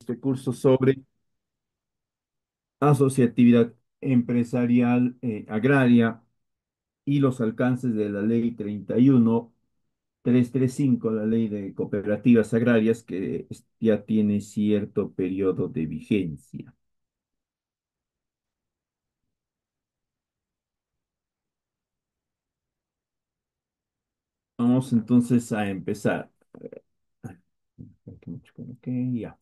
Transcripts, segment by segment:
este curso sobre asociatividad empresarial agraria y los alcances de la ley 31335, la ley de cooperativas agrarias, que ya tiene cierto periodo de vigencia. Vamos entonces a empezar. Ok, ya.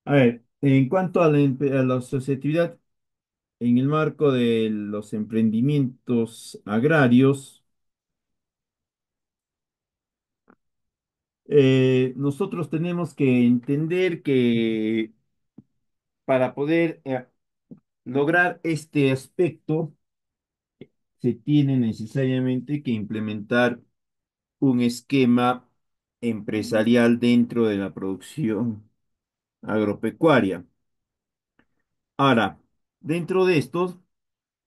A ver, en cuanto a a la asociatividad, en el marco de los emprendimientos agrarios, nosotros tenemos que entender que para poder lograr este aspecto, se tiene necesariamente que implementar un esquema empresarial dentro de la producción agropecuaria. Ahora, dentro de estos,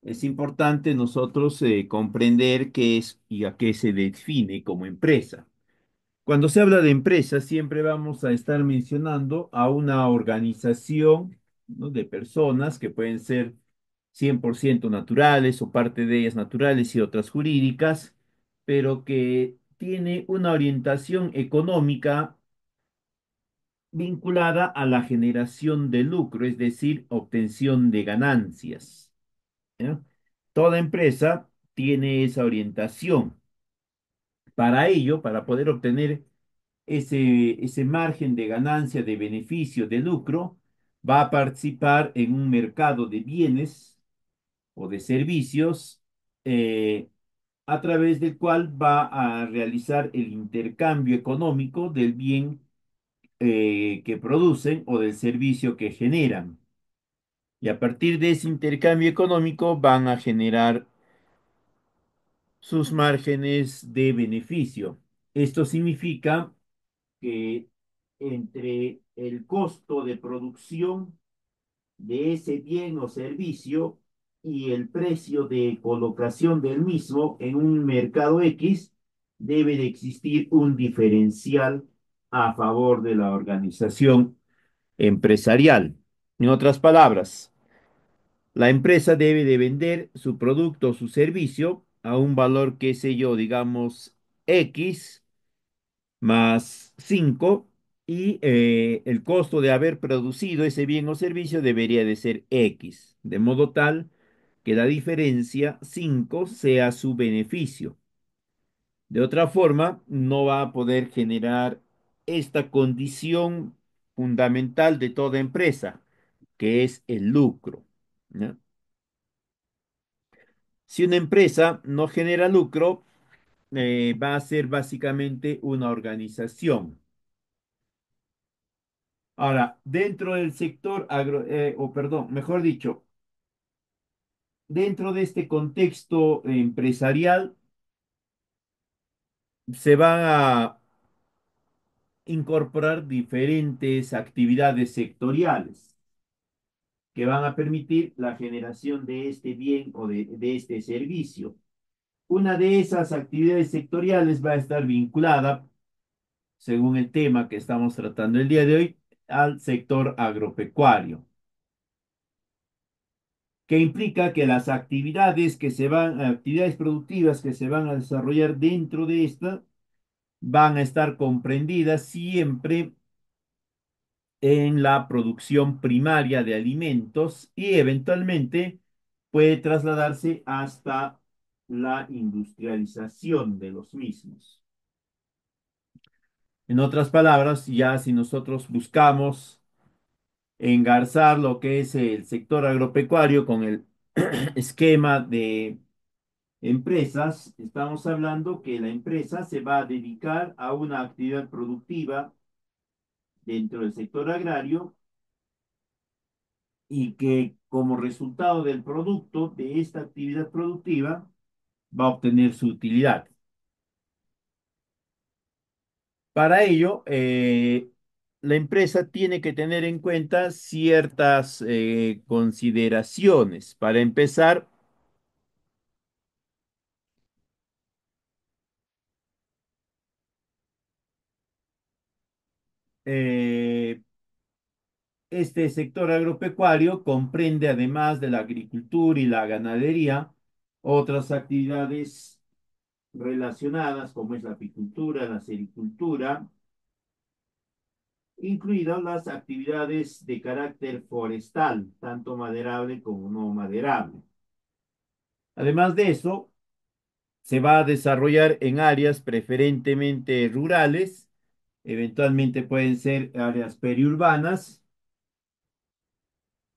es importante nosotros comprender qué es y a qué se define como empresa. Cuando se habla de empresa, siempre vamos a estar mencionando a una organización, ¿no?, de personas que pueden ser 100% naturales o parte de ellas naturales y otras jurídicas, pero que tiene una orientación económica vinculada a la generación de lucro, es decir, obtención de ganancias. ¿Ya? Toda empresa tiene esa orientación. Para ello, para poder obtener ese margen de ganancia, de beneficio, de lucro, va a participar en un mercado de bienes o de servicios, eh, a través del cual va a realizar el intercambio económico del bien que producen o del servicio que generan. Y a partir de ese intercambio económico van a generar sus márgenes de beneficio. Esto significa que entre el costo de producción de ese bien o servicio y el precio de colocación del mismo en un mercado X, debe de existir un diferencial a favor de la organización empresarial. En otras palabras, la empresa debe de vender su producto o su servicio a un valor, qué sé yo, digamos X más 5, y el costo de haber producido ese bien o servicio debería de ser X, de modo tal que la diferencia 5 sea su beneficio. De otra forma, no va a poder generar esta condición fundamental de toda empresa, que es el lucro. ¿Ya? Si una empresa no genera lucro, va a ser básicamente una organización. Ahora, dentro del sector o perdón, mejor dicho, dentro de este contexto empresarial, se van a incorporar diferentes actividades sectoriales que van a permitir la generación de este bien o de este servicio. Una de esas actividades sectoriales va a estar vinculada, según el tema que estamos tratando el día de hoy, al sector agropecuario, que implica que las actividades productivas que se van a desarrollar dentro de esta, van a estar comprendidas siempre en la producción primaria de alimentos y eventualmente puede trasladarse hasta la industrialización de los mismos. En otras palabras, ya si nosotros buscamos engarzar lo que es el sector agropecuario con el esquema de empresas, estamos hablando que la empresa se va a dedicar a una actividad productiva dentro del sector agrario, y que como resultado del producto de esta actividad productiva va a obtener su utilidad. Para ello, la empresa tiene que tener en cuenta ciertas consideraciones. Para empezar, Este sector agropecuario comprende, además de la agricultura y la ganadería, otras actividades relacionadas como es la apicultura, la sericultura, incluidas las actividades de carácter forestal, tanto maderable como no maderable. Además de eso, se va a desarrollar en áreas preferentemente rurales, eventualmente pueden ser áreas periurbanas,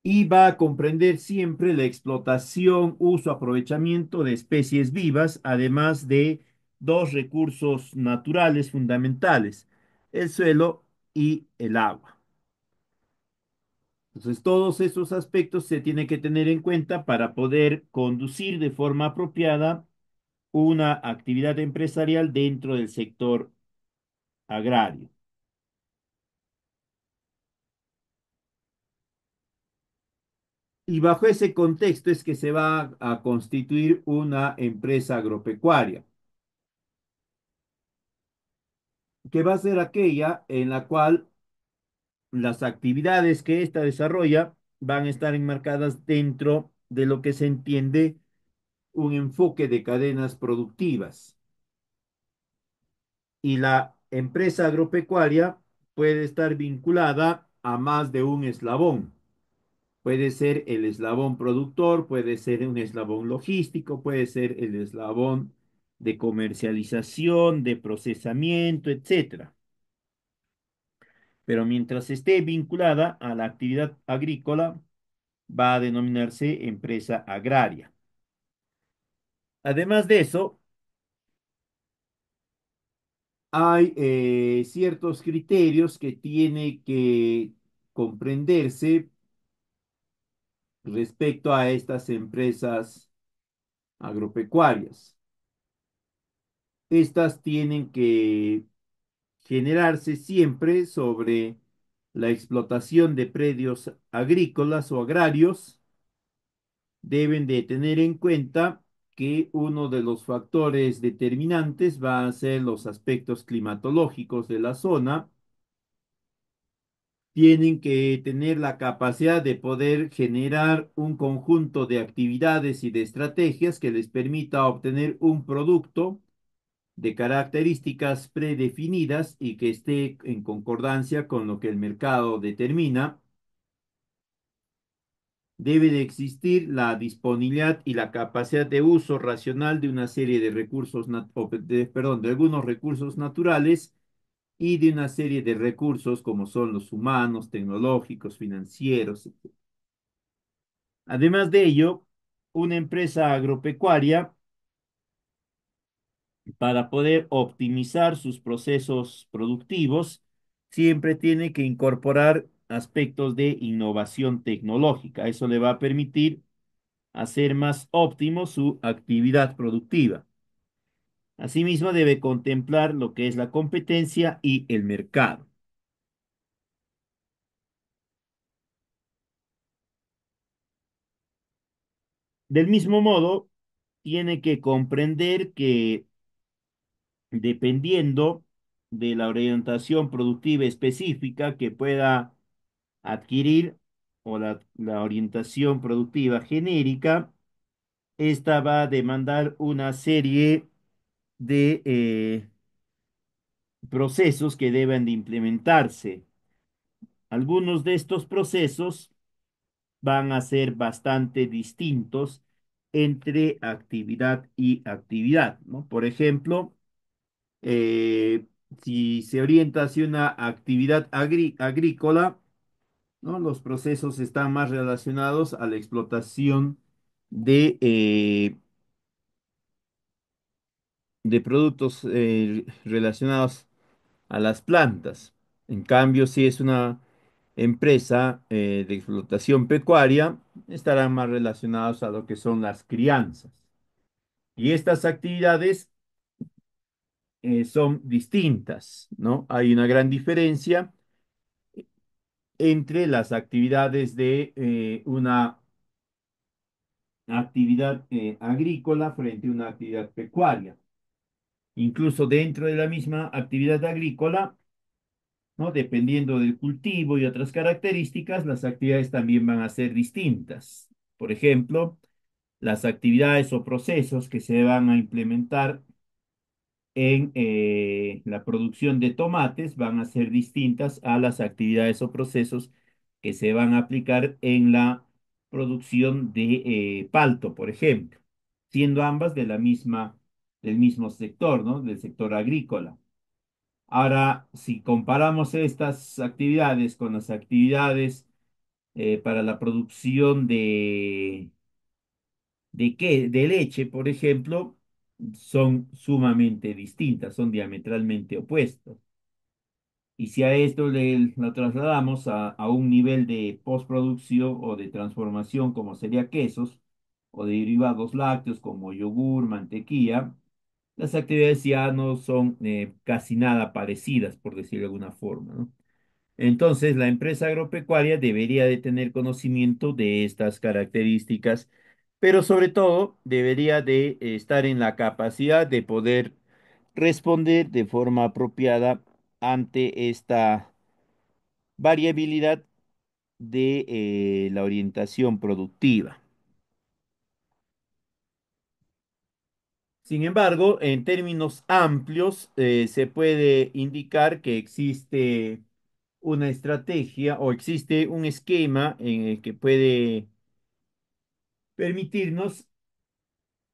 y va a comprender siempre la explotación, uso, aprovechamiento de especies vivas, además de dos recursos naturales fundamentales, el suelo y el agua. Entonces, todos esos aspectos se tienen que tener en cuenta para poder conducir de forma apropiada una actividad empresarial dentro del sector agrario. Y bajo ese contexto es que se va a constituir una empresa agropecuaria, que va a ser aquella en la cual las actividades que ésta desarrolla van a estar enmarcadas dentro de lo que se entiende un enfoque de cadenas productivas. Y la empresa agropecuaria puede estar vinculada a más de un eslabón. Puede ser el eslabón productor, puede ser un eslabón logístico, puede ser el eslabón de comercialización, de procesamiento, etcétera. Pero mientras esté vinculada a la actividad agrícola, va a denominarse empresa agraria. Además de eso, hay ciertos criterios que tiene que comprenderse respecto a estas empresas agropecuarias. Estas tienen que generarse siempre sobre la explotación de predios agrícolas o agrarios. Deben de tener en cuenta que uno de los factores determinantes va a ser los aspectos climatológicos de la zona. Tienen que tener la capacidad de poder generar un conjunto de actividades y de estrategias que les permita obtener un producto de características predefinidas y que esté en concordancia con lo que el mercado determina. Debe de existir la disponibilidad y la capacidad de uso racional de una serie de recursos, perdón, de algunos recursos naturales y de una serie de recursos como son los humanos, tecnológicos, financieros. Además de ello, una empresa agropecuaria, para poder optimizar sus procesos productivos, siempre tiene que incorporar aspectos de innovación tecnológica. Eso le va a permitir hacer más óptimo su actividad productiva. Asimismo, debe contemplar lo que es la competencia y el mercado. Del mismo modo, tiene que comprender que dependiendo de la orientación productiva específica que pueda adquirir o la orientación productiva genérica, esta va a demandar una serie de procesos que deben de implementarse. Algunos de estos procesos van a ser bastante distintos entre actividad y actividad, ¿no? Por ejemplo, eh, si se orienta hacia una actividad agrícola, ¿no? Los procesos están más relacionados a la explotación de productos relacionados a las plantas. En cambio, si es una empresa de explotación pecuaria, estarán más relacionados a lo que son las crianzas. Y estas actividades son distintas, ¿no? Hay una gran diferencia entre las actividades de una actividad agrícola frente a una actividad pecuaria. Incluso dentro de la misma actividad agrícola ¿no? Dependiendo del cultivo y otras características, las actividades también van a ser distintas. Por ejemplo, las actividades o procesos que se van a implementar en la producción de tomates van a ser distintas a las actividades o procesos que se van a aplicar en la producción de palto, por ejemplo, siendo ambas del mismo sector, ¿no? Del sector agrícola. Ahora, si comparamos estas actividades con las actividades para la producción de leche, por ejemplo, son sumamente distintas, son diametralmente opuestas. Y si a esto lo trasladamos a un nivel de postproducción o de transformación, como sería quesos, o de derivados lácteos como yogur, mantequilla, las actividades ya no son casi nada parecidas, por decirlo de alguna forma, ¿no? Entonces, la empresa agropecuaria debería de tener conocimiento de estas características, pero sobre todo debería de estar en la capacidad de poder responder de forma apropiada ante esta variabilidad de la orientación productiva. Sin embargo, en términos amplios, se puede indicar que existe una estrategia o existe un esquema en el que puede permitirnos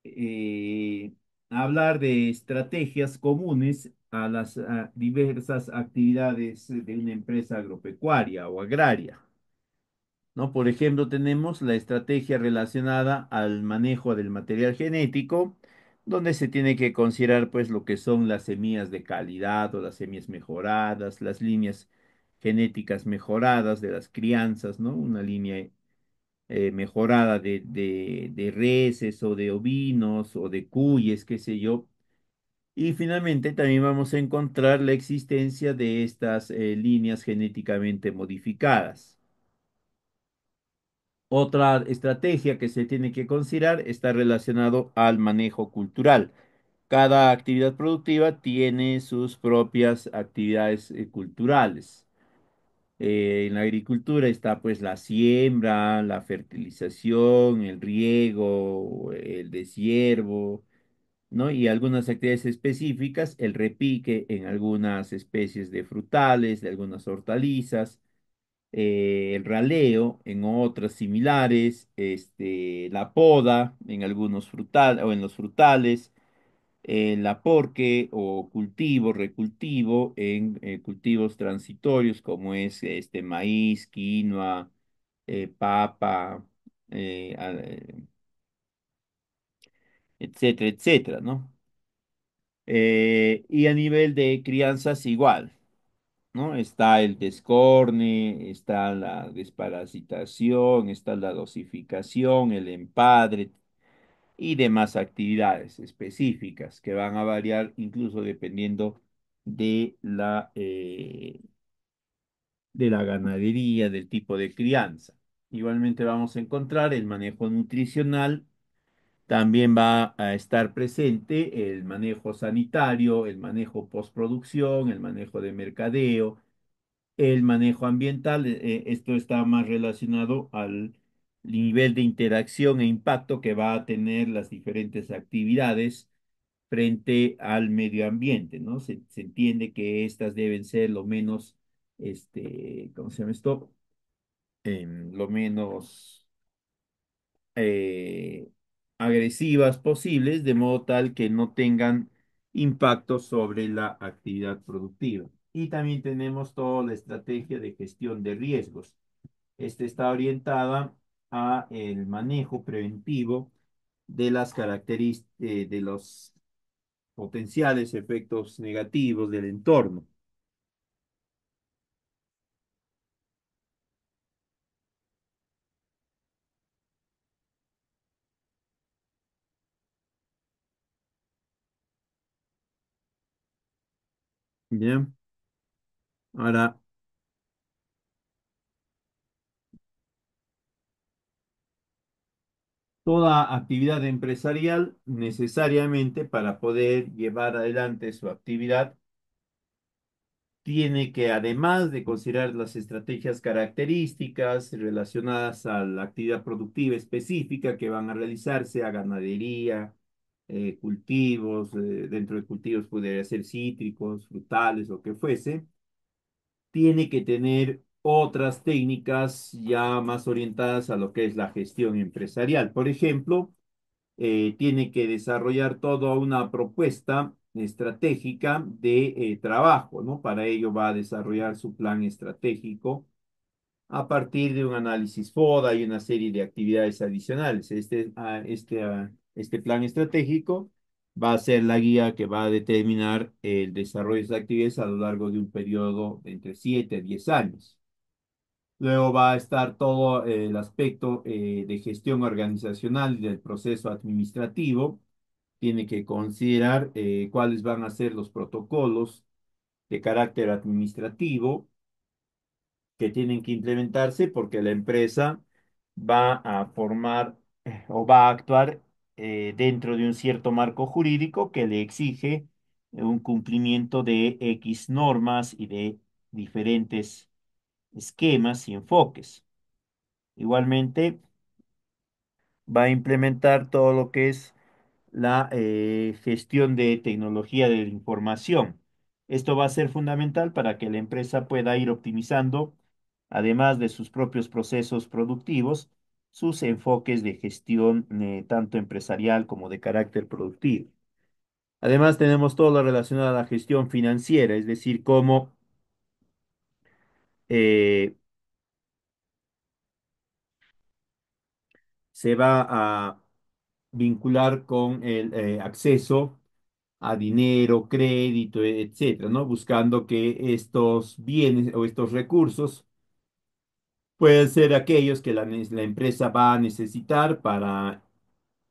eh, hablar de estrategias comunes a las diversas actividades de una empresa agropecuaria o agraria, ¿no? Por ejemplo, tenemos la estrategia relacionada al manejo del material genético, donde se tiene que considerar pues lo que son las semillas de calidad o las semillas mejoradas, las líneas genéticas mejoradas de las crianzas, ¿no? Una línea mejorada de reses o de ovinos o de cuyes, qué sé yo. Y finalmente también vamos a encontrar la existencia de estas líneas genéticamente modificadas. Otra estrategia que se tiene que considerar está relacionado al manejo cultural. Cada actividad productiva tiene sus propias actividades culturales. En la agricultura está pues la siembra, la fertilización, el riego, el deshiervo, ¿no? Y algunas actividades específicas, el repique en algunas especies de frutales, de algunas hortalizas, el raleo en otras similares, la poda en algunos frutales o en los frutales, el aporque o cultivo, recultivo en cultivos transitorios como es maíz, quinoa, papa, etcétera, etcétera, ¿no? Y a nivel de crianzas igual, ¿no? Está el descorne, está la desparasitación, está la dosificación, el empadre y demás actividades específicas que van a variar incluso dependiendo de de la ganadería, del tipo de crianza. Igualmente vamos a encontrar el manejo nutricional, también va a estar presente el manejo sanitario, el manejo postproducción, el manejo de mercadeo, el manejo ambiental. Esto está más relacionado al nivel de interacción e impacto que va a tener las diferentes actividades frente al medio ambiente, ¿no? Se entiende que estas deben ser lo menos, ¿cómo se llama esto? Lo menos eh, agresivas posibles, de modo tal que no tengan impacto sobre la actividad productiva. Y también tenemos toda la estrategia de gestión de riesgos. Esta está orientada a el manejo preventivo de las características, de los potenciales efectos negativos del entorno. Bien, ahora, toda actividad empresarial necesariamente para poder llevar adelante su actividad tiene que, además de considerar las estrategias características relacionadas a la actividad productiva específica que van a realizarse, a ganadería, cultivos, dentro de cultivos podría ser cítricos, frutales, lo que fuese, tiene que tener otras técnicas ya más orientadas a lo que es la gestión empresarial. Por ejemplo, tiene que desarrollar toda una propuesta estratégica de trabajo, ¿no? Para ello va a desarrollar su plan estratégico a partir de un análisis FODA y una serie de actividades adicionales. Este plan estratégico va a ser la guía que va a determinar el desarrollo de actividades a lo largo de un periodo de entre 7 a 10 años. Luego va a estar todo el aspecto de gestión organizacional y del proceso administrativo. Tiene que considerar cuáles van a ser los protocolos de carácter administrativo que tienen que implementarse porque la empresa va a formar o va a actuar dentro de un cierto marco jurídico que le exige un cumplimiento de X normas y de diferentes esquemas y enfoques. Igualmente, va a implementar todo lo que es la gestión de tecnología de la información. Esto va a ser fundamental para que la empresa pueda ir optimizando, además de sus propios procesos productivos, sus enfoques de gestión tanto empresarial como de carácter productivo. Además, tenemos todo lo relacionado a la gestión financiera, es decir, cómo eh, se va a vincular con el acceso a dinero, crédito, etcétera, ¿no? Buscando que estos bienes o estos recursos puedan ser aquellos que la empresa va a necesitar para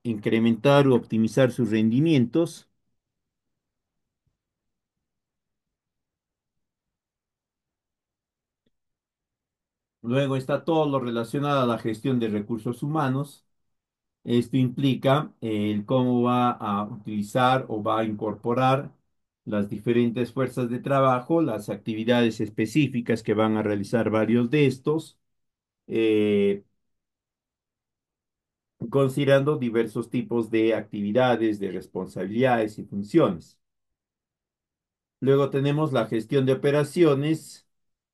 incrementar o optimizar sus rendimientos. Luego está todo lo relacionado a la gestión de recursos humanos. Esto implica el cómo va a utilizar o va a incorporar las diferentes fuerzas de trabajo, las actividades específicas que van a realizar varios de estos, eh, considerando diversos tipos de actividades, de responsabilidades y funciones. Luego tenemos la gestión de operaciones,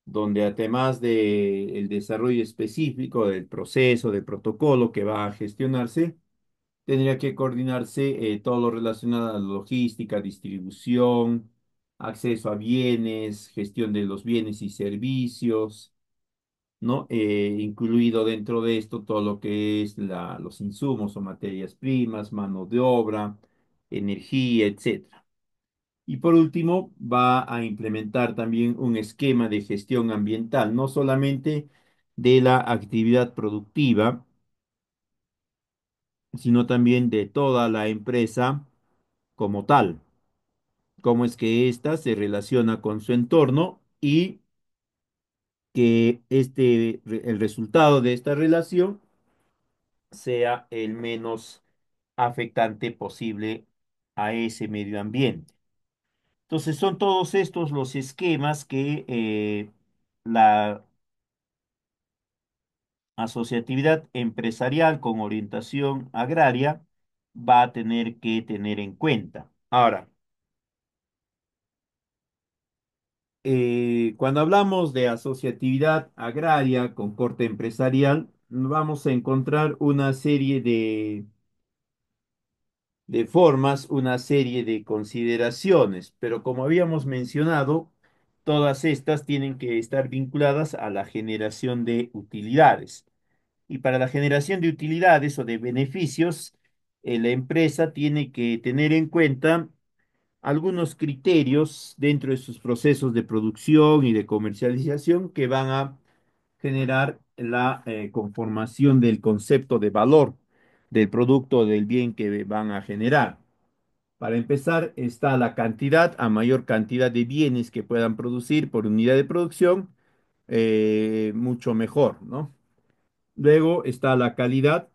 donde además del desarrollo específico del proceso, del protocolo que va a gestionarse, tendría que coordinarse todo lo relacionado a la logística, distribución, acceso a bienes, gestión de los bienes y servicios, ¿no? Incluido dentro de esto todo lo que es los insumos o materias primas, mano de obra, energía, etcétera. Y por último, va a implementar también un esquema de gestión ambiental, no solamente de la actividad productiva, sino también de toda la empresa como tal, cómo es que ésta se relaciona con su entorno y que el resultado de esta relación sea el menos afectante posible a ese medio ambiente. Entonces son todos estos los esquemas que la asociatividad empresarial con orientación agraria va a tener que tener en cuenta. Ahora, cuando hablamos de asociatividad agraria con corte empresarial, vamos a encontrar una serie de formas, una serie de consideraciones, pero como habíamos mencionado, todas estas tienen que estar vinculadas a la generación de utilidades. Y para la generación de utilidades o de beneficios, la empresa tiene que tener en cuenta algunos criterios dentro de sus procesos de producción y de comercialización que van a generar la conformación del concepto de valor del producto o del bien que van a generar. Para empezar, está la cantidad, a mayor cantidad de bienes que puedan producir por unidad de producción, mucho mejor, ¿no? Luego está la calidad,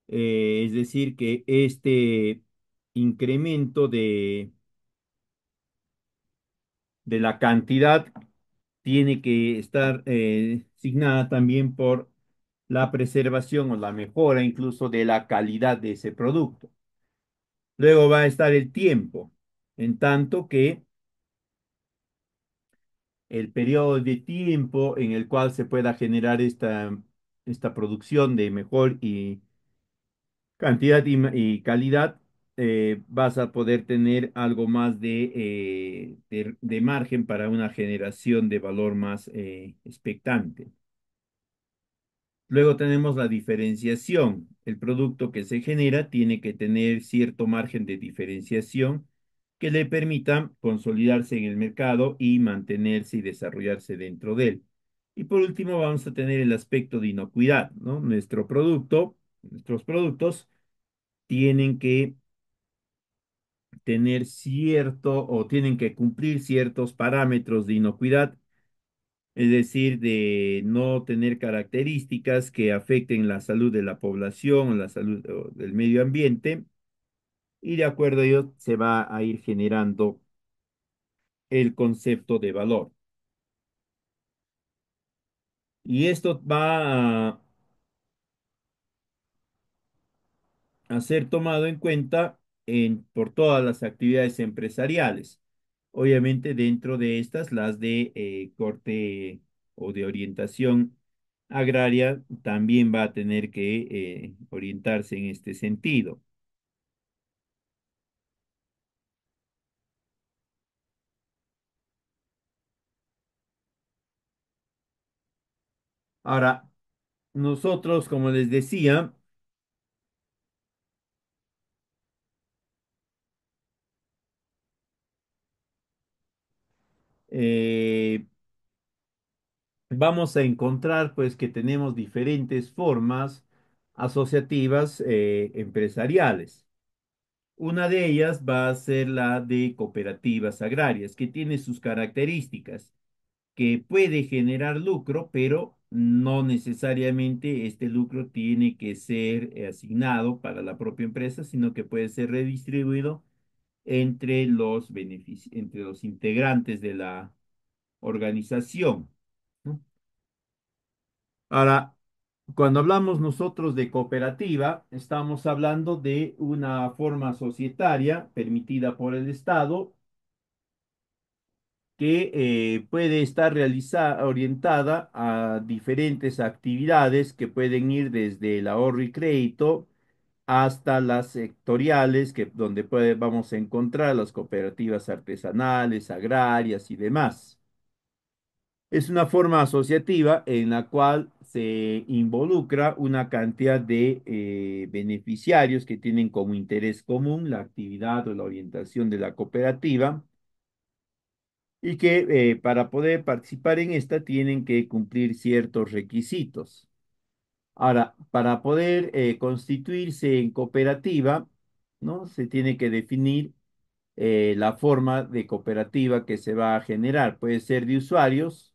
es decir, que incremento de la cantidad tiene que estar signada también por la preservación o la mejora incluso de la calidad de ese producto. Luego va a estar el tiempo, en tanto que el periodo de tiempo en el cual se pueda generar esta producción de mejor y cantidad y calidad, vas a poder tener algo más de margen para una generación de valor más expectante. Luego tenemos la diferenciación. El producto que se genera tiene que tener cierto margen de diferenciación que le permita consolidarse en el mercado y mantenerse y desarrollarse dentro de él. Y por último, vamos a tener el aspecto de inocuidad, ¿no? Nuestros productos tienen que tener cierto o tienen que cumplir ciertos parámetros de inocuidad, es decir, de no tener características que afecten la salud de la población o la salud del medio ambiente, y de acuerdo a ello se va a ir generando el concepto de valor. Y esto va a ser tomado en cuenta por todas las actividades empresariales. Obviamente dentro de estas, las de corte o de orientación agraria también va a tener que orientarse en este sentido. Ahora, nosotros, como les decía, eh, vamos a encontrar pues que tenemos diferentes formas asociativas empresariales. Una de ellas va a ser la de cooperativas agrarias, que tiene sus características, que puede generar lucro, pero no necesariamente este lucro tiene que ser asignado para la propia empresa, sino que puede ser redistribuido entre entre los integrantes de la organización, ¿no? Ahora, cuando hablamos nosotros de cooperativa, estamos hablando de una forma societaria permitida por el Estado que puede estar orientada a diferentes actividades que pueden ir desde el ahorro y crédito hasta las sectoriales, donde vamos a encontrar las cooperativas artesanales, agrarias y demás. Es una forma asociativa en la cual se involucra una cantidad de beneficiarios que tienen como interés común la actividad o la orientación de la cooperativa y que para poder participar en esta tienen que cumplir ciertos requisitos. Ahora, para poder constituirse en cooperativa, ¿no? Se tiene que definir la forma de cooperativa que se va a generar. Puede ser de usuarios,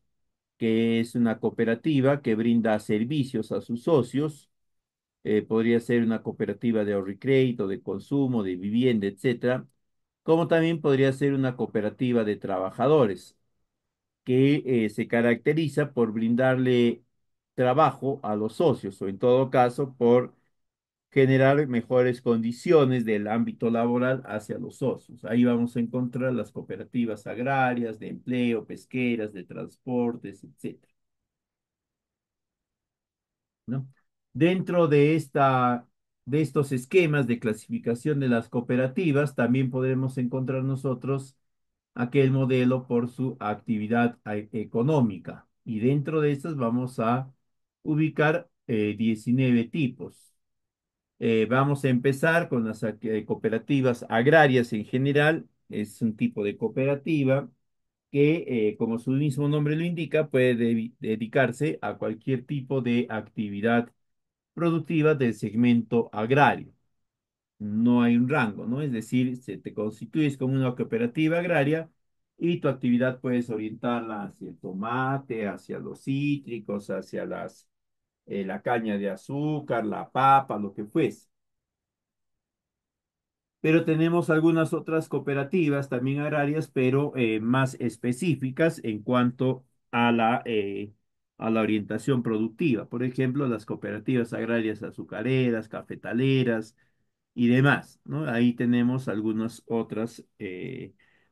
que es una cooperativa que brinda servicios a sus socios. Podría ser una cooperativa de ahorro y crédito, de consumo, de vivienda, etcétera. Como también podría ser una cooperativa de trabajadores que se caracteriza por brindarle trabajo a los socios o en todo caso por generar mejores condiciones del ámbito laboral hacia los socios. Ahí vamos a encontrar las cooperativas agrarias, de empleo, pesqueras, de transportes, etcétera, ¿no? Dentro de estos esquemas de clasificación de las cooperativas, también podemos encontrar nosotros aquel modelo por su actividad económica. Y dentro de estas vamos a ubicar 19 tipos. Vamos a empezar con las cooperativas agrarias en general. Es un tipo de cooperativa que, como su mismo nombre lo indica, puede dedicarse a cualquier tipo de actividad productiva del segmento agrario. No hay un rango, ¿no? Es decir, se te constituyes como una cooperativa agraria y tu actividad puedes orientarla hacia el tomate, hacia los cítricos, hacia la caña de azúcar, la papa, lo que fuese. Pero tenemos algunas otras cooperativas también agrarias, pero más específicas en cuanto a la orientación productiva. Por ejemplo, las cooperativas agrarias azucareras, cafetaleras y demás, ¿no? Ahí tenemos algunas otras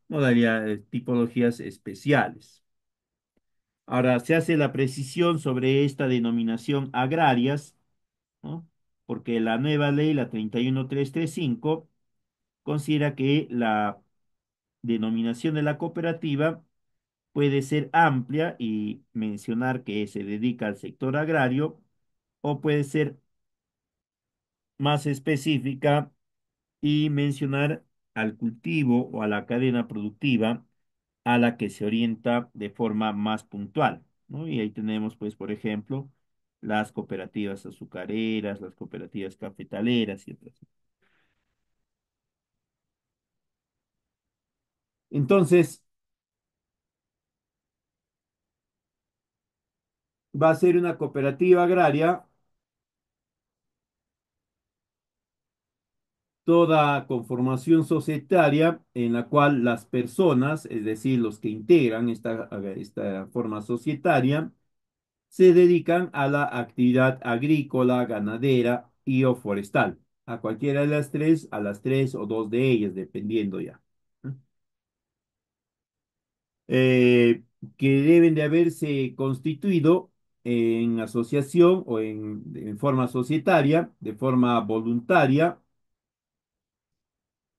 modalidades, tipologías especiales. Ahora, se hace la precisión sobre esta denominación agrarias, ¿no? Porque la nueva ley, la 31335, considera que la denominación de la cooperativa puede ser amplia y mencionar que se dedica al sector agrario, o puede ser más específica y mencionar al cultivo o a la cadena productiva a la que se orienta de forma más puntual, ¿no? Y ahí tenemos, pues, por ejemplo, las cooperativas azucareras, las cooperativas cafetaleras y otras. Entonces, va a ser una cooperativa agraria toda conformación societaria en la cual las personas, es decir, los que integran esta forma societaria, se dedican a la actividad agrícola, ganadera y o forestal, a cualquiera de las tres, a las tres o dos de ellas, dependiendo ya. Eh, que deben de haberse constituido en asociación o en forma societaria, de forma voluntaria,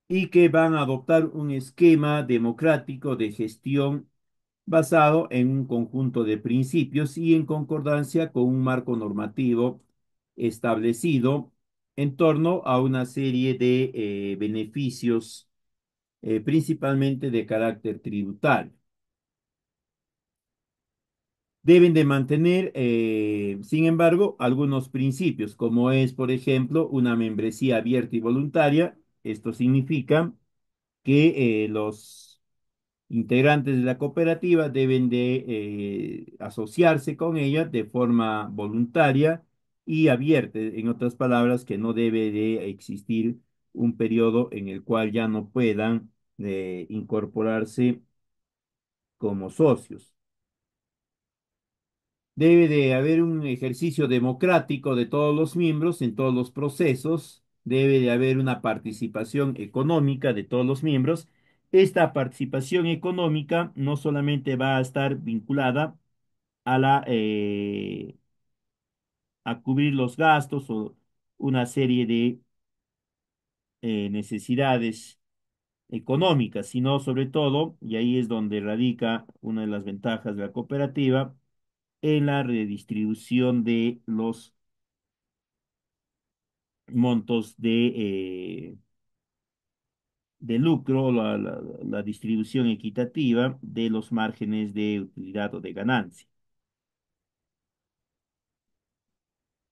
y que van a adoptar un esquema democrático de gestión basado en un conjunto de principios y en concordancia con un marco normativo establecido en torno a una serie de beneficios, principalmente de carácter tributario. Deben de mantener, sin embargo, algunos principios, como es, por ejemplo, una membresía abierta y voluntaria. Esto significa que los integrantes de la cooperativa deben de asociarse con ella de forma voluntaria y abierta. En otras palabras, que no debe de existir un periodo en el cual ya no puedan incorporarse como socios. Debe de haber un ejercicio democrático de todos los miembros en todos los procesos. Debe de haber una participación económica de todos los miembros. Esta participación económica no solamente va a estar vinculada a a cubrir los gastos o una serie de necesidades económicas, sino sobre todo, y ahí es donde radica una de las ventajas de la cooperativa, en la redistribución de los montos de lucro, la distribución equitativa de los márgenes de utilidad o de ganancia.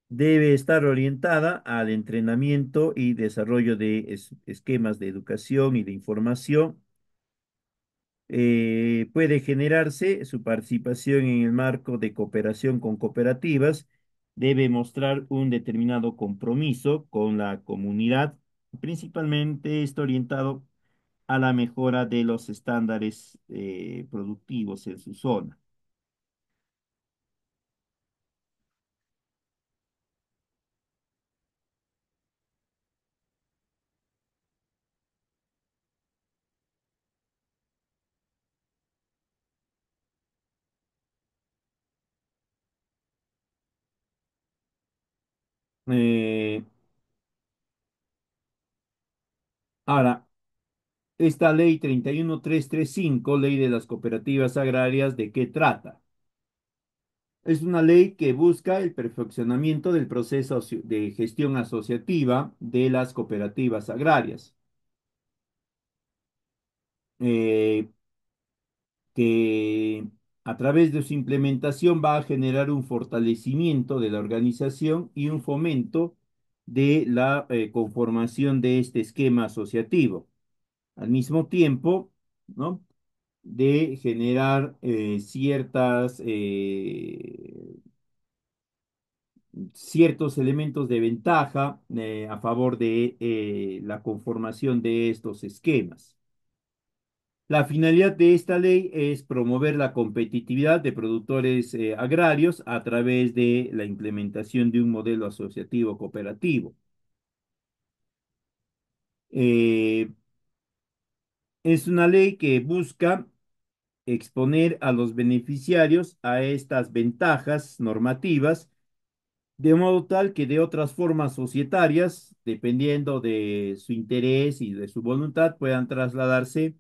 Debe estar orientada al entrenamiento y desarrollo de esquemas de educación y de información. Puede generarse su participación en el marco de cooperación con cooperativas. Debe mostrar un determinado compromiso con la comunidad. Principalmente está orientado a la mejora de los estándares productivos en su zona. Eh, ahora, esta ley 31335, ley de las cooperativas agrarias, ¿de qué trata? Es una ley que busca el perfeccionamiento del proceso de gestión asociativa de las cooperativas agrarias, eh, que a través de su implementación va a generar un fortalecimiento de la organización y un fomento de la conformación de este esquema asociativo. Al mismo tiempo, ¿no? De generar ciertas ciertos elementos de ventaja a favor de la conformación de estos esquemas. La finalidad de esta ley es promover la competitividad de productores agrarios a través de la implementación de un modelo asociativo cooperativo. Eh, es una ley que busca exponer a los beneficiarios a estas ventajas normativas, de modo tal que de otras formas societarias, dependiendo de su interés y de su voluntad, puedan trasladarse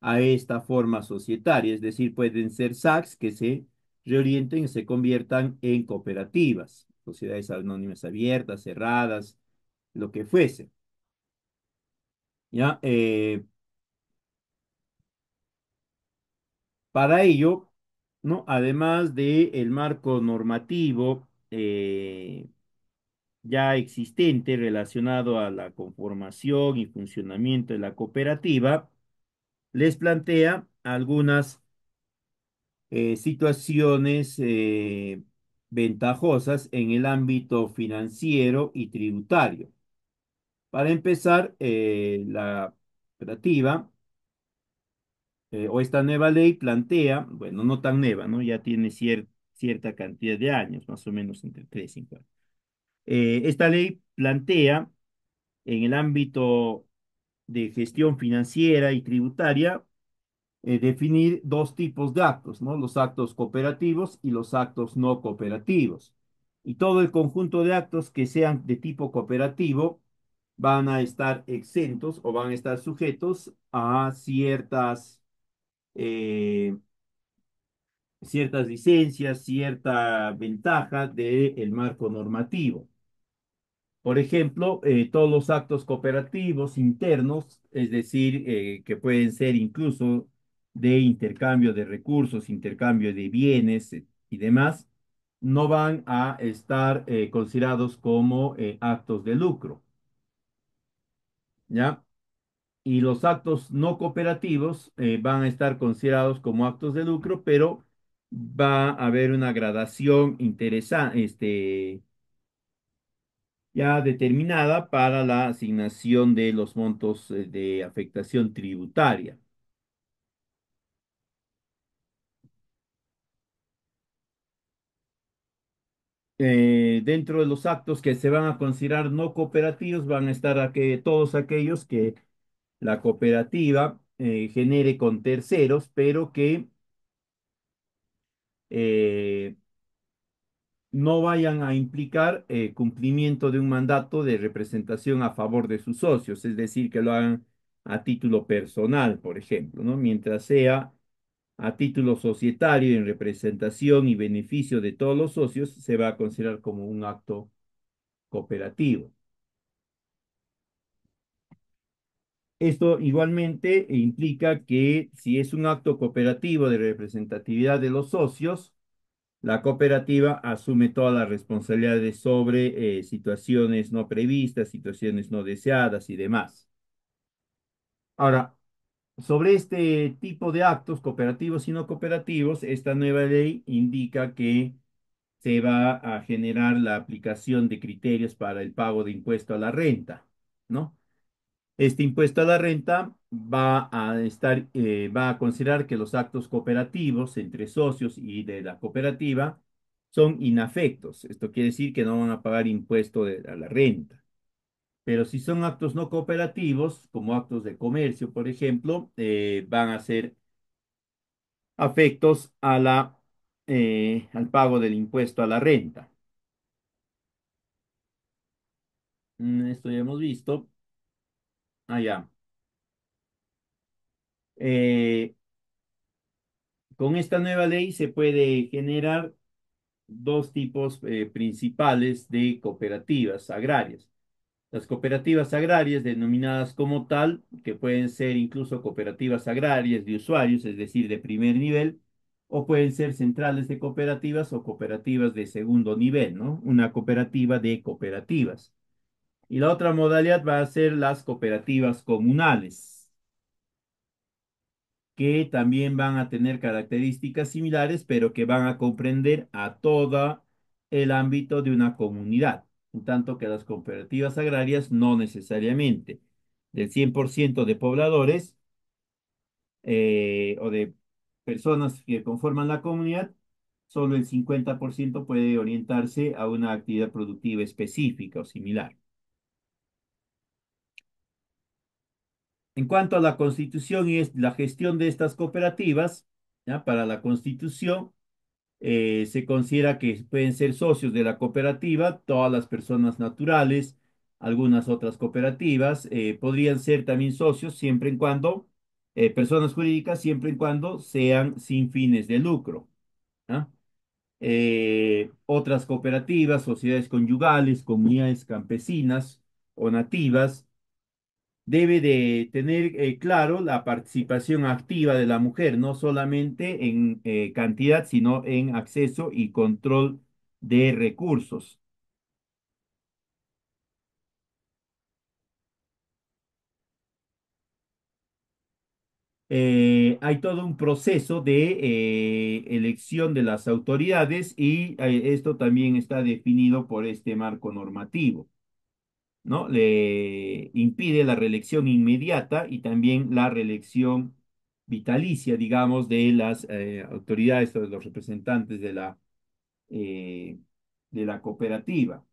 a esta forma societaria. Es decir, pueden ser SACs que se reorienten y se conviertan en cooperativas, sociedades anónimas abiertas, cerradas, lo que fuese. ¿Ya? Para ello, ¿no? Además de el marco normativo ya existente relacionado a la conformación y funcionamiento de la cooperativa, les plantea algunas situaciones ventajosas en el ámbito financiero y tributario. Para empezar, la cooperativa o esta nueva ley plantea, bueno, no tan nueva, ¿no? Ya tiene cierta cantidad de años, más o menos entre 3 y 5 años. Esta ley plantea en el ámbito de gestión financiera y tributaria definir dos tipos de actos, ¿no? Los actos cooperativos y los actos no cooperativos. Y todo el conjunto de actos que sean de tipo cooperativo van a estar exentos o van a estar sujetos a eh, ciertas licencias, cierta ventaja del marco normativo. Por ejemplo, todos los actos cooperativos internos, es decir, que pueden ser incluso de intercambio de recursos, intercambio de bienes y demás, no van a estar considerados como actos de lucro, ¿ya? Y los actos no cooperativos van a estar considerados como actos de lucro, pero va a haber una gradación interesante, ya determinada para la asignación de los montos de afectación tributaria. Dentro de los actos que se van a considerar no cooperativos van a estar todos aquellos que la cooperativa genere con terceros, pero que eh, no vayan a implicar cumplimiento de un mandato de representación a favor de sus socios, es decir, que lo hagan a título personal, por ejemplo, ¿no? Mientras sea a título societario en representación y beneficio de todos los socios, se va a considerar como un acto cooperativo. Esto igualmente implica que si es un acto cooperativo de representatividad de los socios, la cooperativa asume todas las responsabilidades sobre situaciones no previstas, situaciones no deseadas y demás. Ahora, sobre este tipo de actos cooperativos y no cooperativos, esta nueva ley indica que se va a generar la aplicación de criterios para el pago de impuesto a la renta, ¿no? Este impuesto a la renta va a considerar que los actos cooperativos entre socios y de la cooperativa son inafectos. Esto quiere decir que no van a pagar a la renta. Pero si son actos no cooperativos, como actos de comercio, por ejemplo, van a ser afectos al pago del impuesto a la renta. Esto ya hemos visto. Allá. Con esta nueva ley se puede generar dos tipos principales de cooperativas agrarias. Las cooperativas agrarias, denominadas como tal, que pueden ser incluso cooperativas agrarias de usuarios, es decir, de primer nivel, o pueden ser centrales de cooperativas o cooperativas de segundo nivel, ¿no? Una cooperativa de cooperativas. Y la otra modalidad va a ser las cooperativas comunales, que también van a tener características similares, pero que van a comprender a toda el ámbito de una comunidad, en tanto que las cooperativas agrarias no necesariamente. Del 100% de pobladores o de personas que conforman la comunidad, solo el 50% puede orientarse a una actividad productiva específica o similar. En cuanto a la constitución y la gestión de estas cooperativas, ¿ya? Para la constitución se considera que pueden ser socios de la cooperativa todas las personas naturales, algunas otras cooperativas podrían ser también socios siempre en cuando, personas jurídicas, siempre en cuando sean sin fines de lucro. ¿Ah? Otras cooperativas, sociedades conyugales, comunidades campesinas o nativas debe de tener claro la participación activa de la mujer, no solamente en cantidad, sino en acceso y control de recursos. Hay todo un proceso de elección de las autoridades y esto también está definido por este marco normativo, ¿no? Le impide la reelección inmediata y también la reelección vitalicia, digamos, de las autoridades o de los representantes eh, de la cooperativa,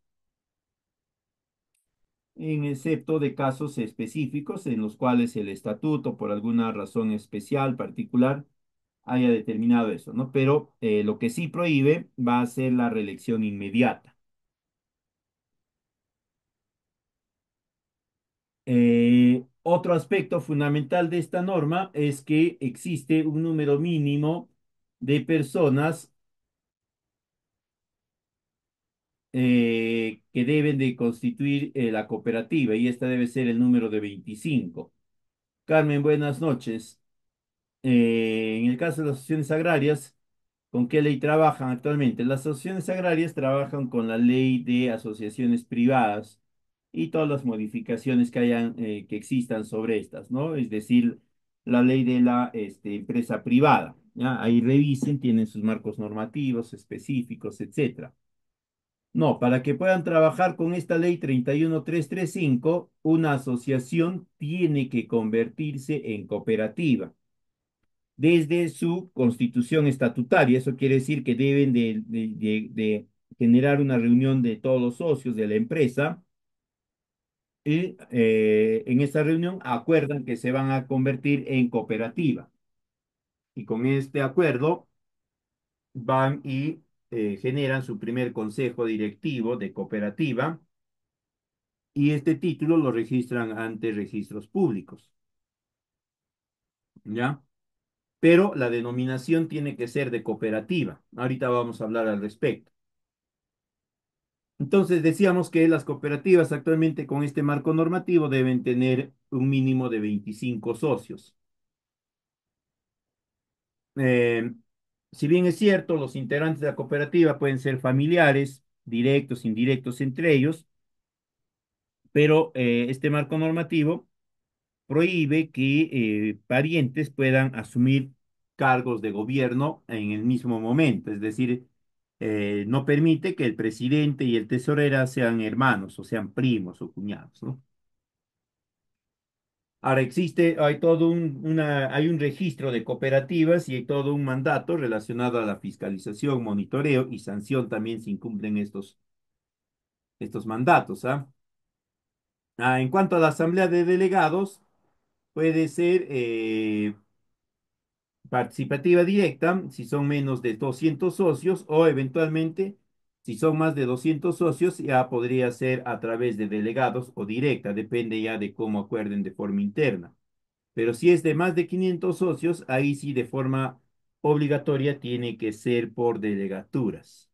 en excepto de casos específicos en los cuales el estatuto, por alguna razón especial, particular, haya determinado eso, ¿no? Pero lo que sí prohíbe va a ser la reelección inmediata. Otro aspecto fundamental de esta norma es que existe un número mínimo de personas que deben de constituir la cooperativa y esta debe ser el número de 25. Carmen, buenas noches. En el caso de las asociaciones agrarias, ¿con qué ley trabajan actualmente? Las asociaciones agrarias trabajan con la ley de asociaciones privadas y todas las modificaciones que hayan, que existan sobre estas, ¿no? Es decir, la ley de la empresa privada, ¿ya? Ahí revisen, tienen sus marcos normativos específicos, etcétera. No, para que puedan trabajar con esta ley 31335, una asociación tiene que convertirse en cooperativa desde su constitución estatutaria. Eso quiere decir que deben de generar una reunión de todos los socios de la empresa y en esta reunión acuerdan que se van a convertir en cooperativa. Y con este acuerdo van y generan su primer consejo directivo de cooperativa y este título lo registran ante registros públicos, ¿ya? Pero la denominación tiene que ser de cooperativa. Ahorita vamos a hablar al respecto. Entonces decíamos que las cooperativas actualmente con este marco normativo deben tener un mínimo de 25 socios. Eh, si bien es cierto, los integrantes de la cooperativa pueden ser familiares, directos, indirectos entre ellos, pero este marco normativo prohíbe que parientes puedan asumir cargos de gobierno en el mismo momento, es decir, no permite que el presidente y el tesorero sean hermanos o sean primos o cuñados, ¿no? Ahora existe, hay todo hay un registro de cooperativas y hay todo un mandato relacionado a la fiscalización, monitoreo y sanción también se incumplen estos mandatos, ¿ah? En cuanto a la asamblea de delegados, puede ser participativa directa si son menos de 200 socios o eventualmente si son más de 200 socios ya podría ser a través de delegados o directa, depende ya de cómo acuerden de forma interna. Pero si es de más de 500 socios, ahí sí de forma obligatoria tiene que ser por delegaturas.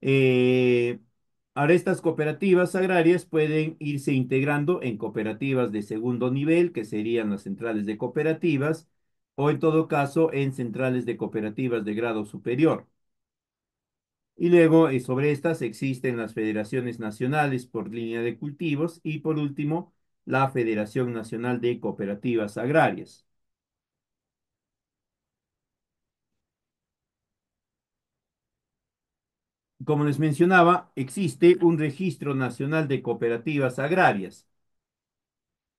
Eh, Ahora estas cooperativas agrarias pueden irse integrando en cooperativas de segundo nivel, que serían las centrales de cooperativas, o en todo caso en centrales de cooperativas de grado superior. Y luego sobre estas existen las federaciones nacionales por línea de cultivos y por último la Federación Nacional de Cooperativas Agrarias. como les mencionaba, existe un registro nacional de cooperativas agrarias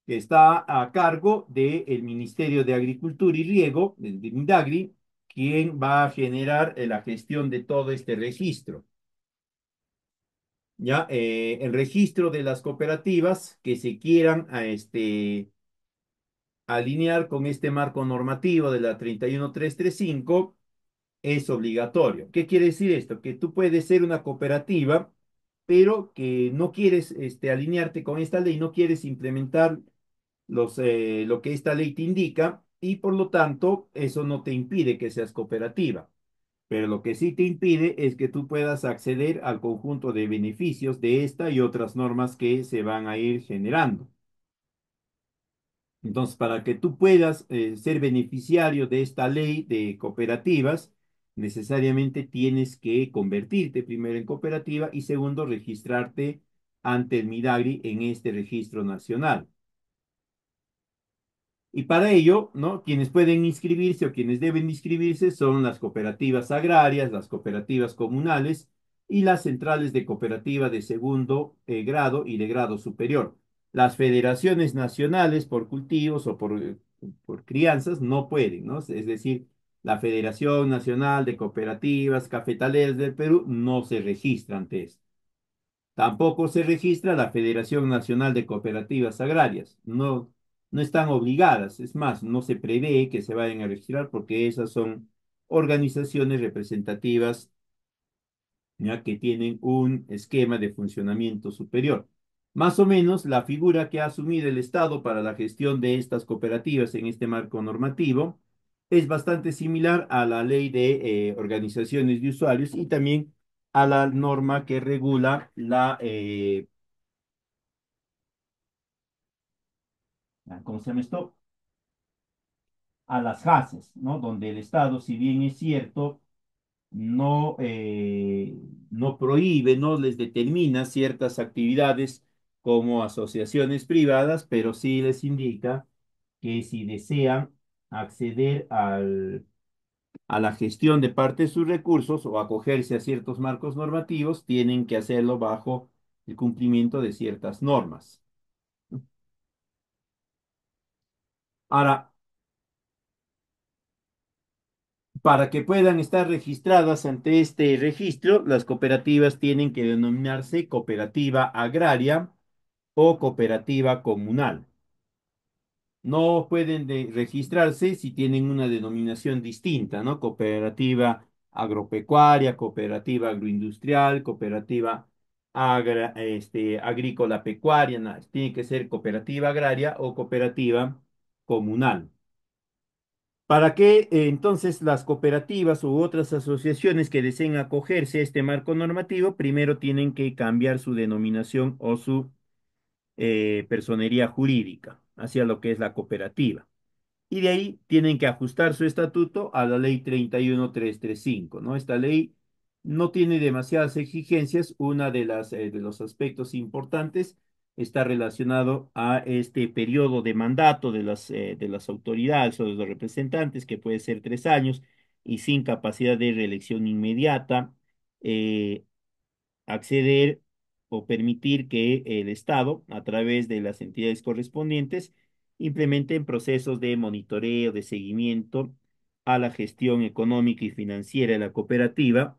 que está a cargo del Ministerio de Agricultura y Riego, de Mindagri, quien va a generar la gestión de todo este registro. ¿Ya? El registro de las cooperativas que se quieran alinear con este marco normativo de la 31335 es obligatorio. ¿Qué quiere decir esto? Que tú puedes ser una cooperativa, pero que no quieres alinearte con esta ley, no quieres implementar lo que esta ley te indica y por lo tanto eso no te impide que seas cooperativa. Pero lo que sí te impide es que tú puedas acceder al conjunto de beneficios de esta y otras normas que se van a ir generando. Entonces, para que tú puedas ser beneficiario de esta ley de cooperativas, necesariamente tienes que convertirte primero en cooperativa y segundo, registrarte ante el Midagri en este registro nacional. Y para ello, ¿no? Quienes pueden inscribirse o quienes deben inscribirse son las cooperativas agrarias, las cooperativas comunales y las centrales de cooperativa de segundo grado y de grado superior. Las federaciones nacionales por cultivos o por crianzas no pueden, ¿no? Es decir, la Federación Nacional de Cooperativas Cafetaleras del Perú no se registra ante esto. Tampoco se registra la Federación Nacional de Cooperativas Agrarias. No, no están obligadas. Es más, no se prevé que se vayan a registrar porque esas son organizaciones representativas ya que tienen un esquema de funcionamiento superior. Más o menos, la figura que ha asumido el Estado para la gestión de estas cooperativas en este marco normativo es bastante similar a la ley de organizaciones de usuarios y también a la norma que regula ¿cómo se llama esto? A las JASES, ¿no? Donde el Estado, si bien es cierto, no, no prohíbe, no les determina ciertas actividades como asociaciones privadas, pero sí les indica que si desean acceder a la gestión de parte de sus recursos o acogerse a ciertos marcos normativos, tienen que hacerlo bajo el cumplimiento de ciertas normas. Ahora, para que puedan estar registradas ante este registro, las cooperativas tienen que denominarse cooperativa agraria o cooperativa comunal. No pueden registrarse si tienen una denominación distinta, ¿no? Cooperativa agropecuaria, cooperativa agroindustrial, cooperativa agrícola pecuaria, no, tiene que ser cooperativa agraria o cooperativa comunal. ¿Para qué entonces las cooperativas u otras asociaciones que deseen acogerse a este marco normativo, primero tienen que cambiar su denominación o su personería jurídica hacia lo que es la cooperativa? Y de ahí tienen que ajustar su estatuto a la ley 31335, ¿no? Esta ley no tiene demasiadas exigencias. Una de los aspectos importantes está relacionado a este periodo de mandato de las autoridades o de los representantes, que puede ser 3 años y sin capacidad de reelección inmediata. eh, Acceder o permitir que el Estado, a través de las entidades correspondientes, implementen procesos de monitoreo, de seguimiento a la gestión económica y financiera de la cooperativa,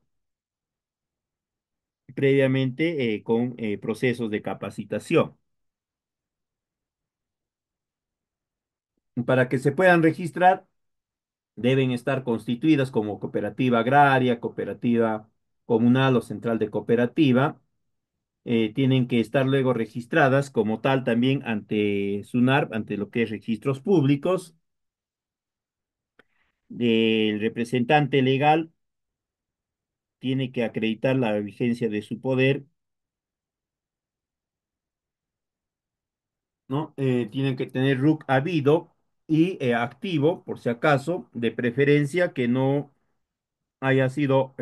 previamente con procesos de capacitación. Para que se puedan registrar, deben estar constituidas como cooperativa agraria, cooperativa comunal o central de cooperativa. Tienen que estar luego registradas como tal también ante SUNARP, ante lo que es registros públicos. El representante legal tiene que acreditar la vigencia de su poder, ¿no? Tienen que tener RUC habido y activo, por si acaso, de preferencia que no haya sido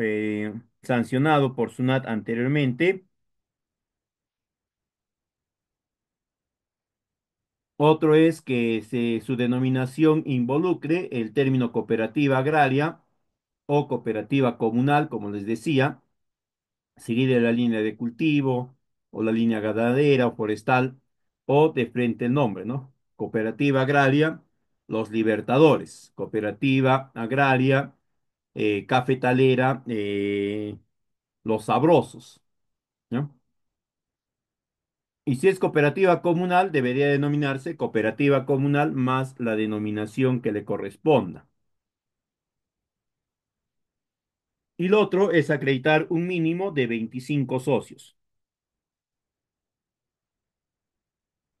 sancionado por SUNAT anteriormente. Otro es que su denominación involucre el término cooperativa agraria o cooperativa comunal, como les decía, seguir en la línea de cultivo, o la línea ganadera o forestal, o de frente el nombre, ¿no? Cooperativa Agraria Los Libertadores, Cooperativa Agraria Cafetalera Los Sabrosos, ¿no? Y si es cooperativa comunal, debería denominarse cooperativa comunal más la denominación que le corresponda. Y lo otro es acreditar un mínimo de 25 socios.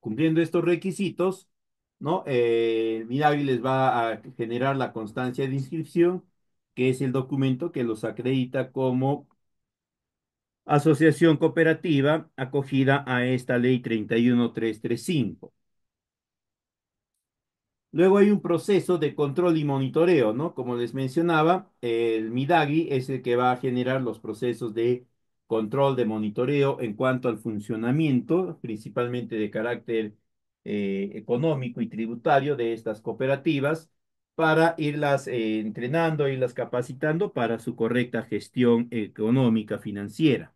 Cumpliendo estos requisitos, ¿no? El Midagri les va a generar la constancia de inscripción, que es el documento que los acredita como asociación cooperativa acogida a esta ley 31335. Luego hay un proceso de control y monitoreo, ¿no? Como les mencionaba, el Midagi es el que va a generar los procesos de control, de monitoreo en cuanto al funcionamiento, principalmente de carácter económico y tributario de estas cooperativas, para irlas entrenando, irlas capacitando para su correcta gestión económica, financiera.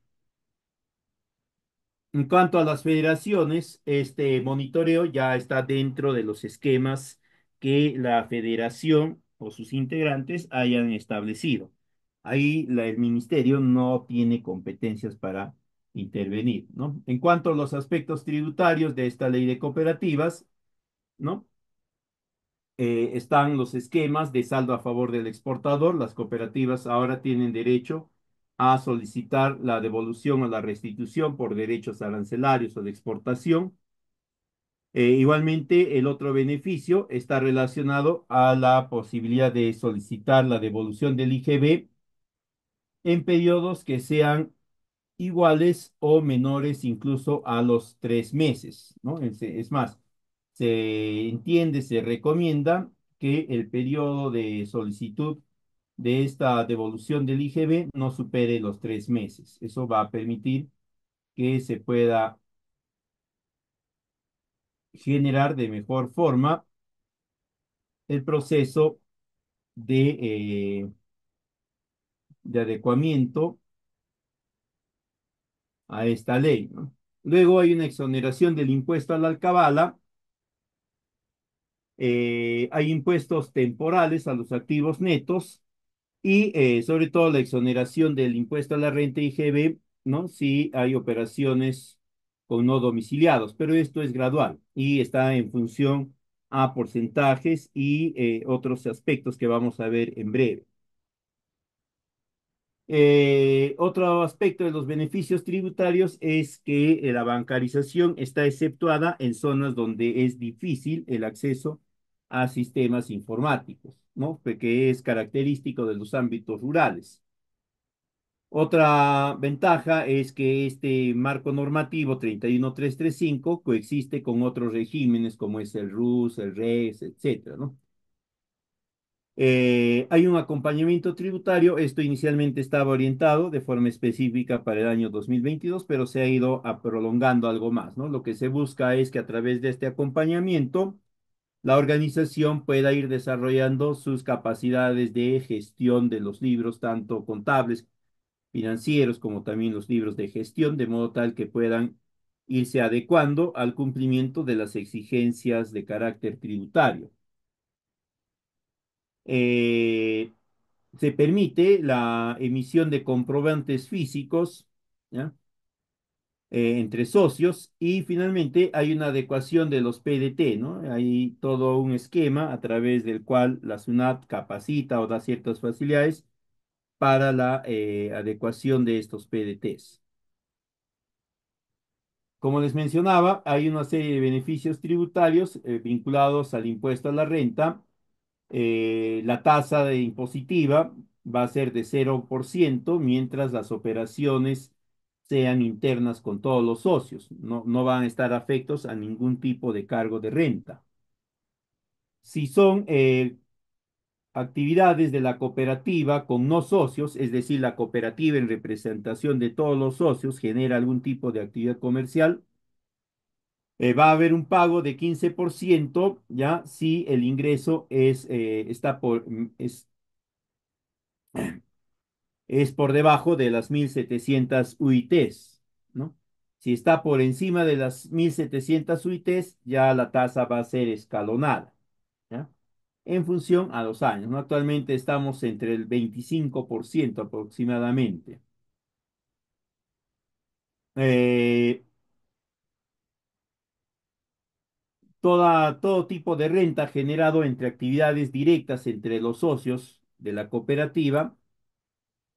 En cuanto a las federaciones, este monitoreo ya está dentro de los esquemas que la federación o sus integrantes hayan establecido. Ahí el ministerio no tiene competencias para intervenir, ¿no? En cuanto a los aspectos tributarios de esta ley de cooperativas, ¿no? Están los esquemas de saldo a favor del exportador. Las cooperativas ahora tienen derecho a solicitar la devolución o la restitución por derechos arancelarios o de exportación. Igualmente, el otro beneficio está relacionado a la posibilidad de solicitar la devolución del IGB en periodos que sean iguales o menores incluso a los 3 meses, ¿no? Es más, se entiende, se recomienda que el periodo de solicitud de esta devolución del IGB no supere los 3 meses. Eso va a permitir que se pueda generar de mejor forma el proceso de adecuamiento a esta ley, ¿no? Luego hay una exoneración del impuesto a la alcabala. Hay impuestos temporales a los activos netos y sobre todo la exoneración del impuesto a la renta IGB, ¿no? Si hay operaciones con no domiciliados, pero esto es gradual y está en función a porcentajes y otros aspectos que vamos a ver en breve. Otro aspecto de los beneficios tributarios es que la bancarización está exceptuada en zonas donde es difícil el acceso a sistemas informáticos, ¿no? Que es característico de los ámbitos rurales. Otra ventaja es que este marco normativo 31335 coexiste con otros regímenes como es el RUS, el RES, etcétera, ¿no? Hay un acompañamiento tributario. Esto inicialmente estaba orientado de forma específica para el año 2022, pero se ha ido prolongando algo más, ¿no? Lo que se busca es que a través de este acompañamiento, la organización pueda ir desarrollando sus capacidades de gestión de los libros, tanto contables, financieros, como también los libros de gestión, de modo tal que puedan irse adecuando al cumplimiento de las exigencias de carácter tributario. Eh, Se permite la emisión de comprobantes físicos, ¿ya? Entre socios y finalmente hay una adecuación de los PDT, ¿no? Hay todo un esquema a través del cual la SUNAT capacita o da ciertas facilidades para la adecuación de estos PDTs. Como les mencionaba, hay una serie de beneficios tributarios vinculados al impuesto a la renta. La tasa de impositiva va a ser de 0%, mientras las operaciones sean internas con todos los socios. No, no van a estar afectos a ningún tipo de cargo de renta. Si son actividades de la cooperativa con no socios, es decir, la cooperativa en representación de todos los socios genera algún tipo de actividad comercial, va a haber un pago de 15%, ya si el ingreso es, está por, es es por debajo de las 1700 UITs, ¿no? Si está por encima de las 1700 UITs, ya la tasa va a ser escalonada, ¿ya? En función a los años, ¿no? Actualmente estamos entre el 25% aproximadamente. Eh, todo tipo de renta generado entre actividades directas entre los socios de la cooperativa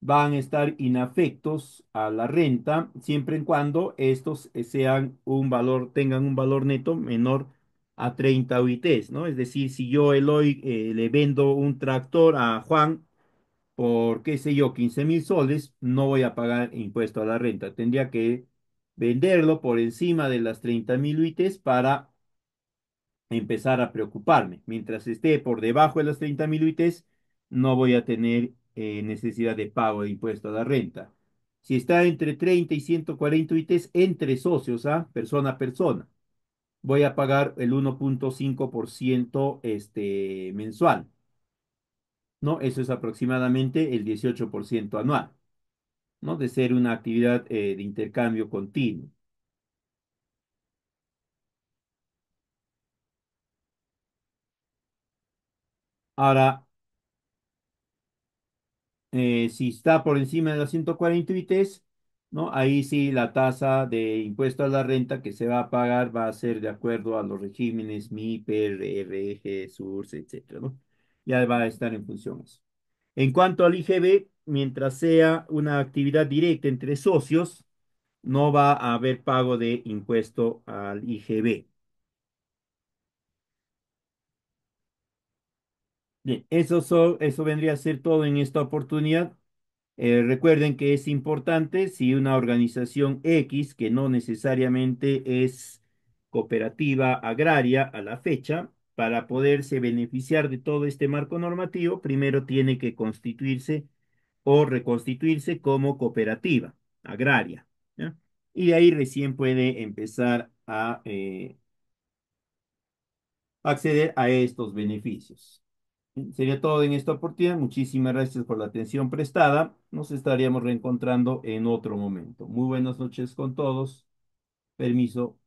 van a estar inafectos a la renta siempre en cuando estos tengan un valor neto menor a 30 UITs, ¿no? Es decir, si yo hoy le vendo un tractor a Juan por, qué sé yo, 15.000 soles, no voy a pagar impuesto a la renta. Tendría que venderlo por encima de las 30.000 UITs para empezar a preocuparme. Mientras esté por debajo de las 30.000 UITs, no voy a tener necesidad de pago de impuesto a la renta. Si está entre 30 y 140 UITs entre socios, ¿ah? Persona a persona, voy a pagar el 1,5% mensual, ¿no? Eso es aproximadamente el 18% anual, ¿no? De ser una actividad de intercambio continuo. Ahora, si está por encima de los 140 UITs, ¿no? Ahí sí la tasa de impuesto a la renta que se va a pagar va a ser de acuerdo a los regímenes MIPER, RG, SURS, etcétera, ¿no? Ya va a estar en función eso. En cuanto al IGB, mientras sea una actividad directa entre socios, no va a haber pago de impuesto al IGB. Bien, eso vendría a ser todo en esta oportunidad. Recuerden que es importante si una organización X, que no necesariamente es cooperativa agraria a la fecha, para poderse beneficiar de todo este marco normativo, primero tiene que constituirse o reconstituirse como cooperativa agraria, ¿ya? Y de ahí recién puede empezar a acceder a estos beneficios. Sería todo en esta oportunidad. Muchísimas gracias por la atención prestada. Nos estaríamos reencontrando en otro momento. Muy buenas noches con todos. Permiso.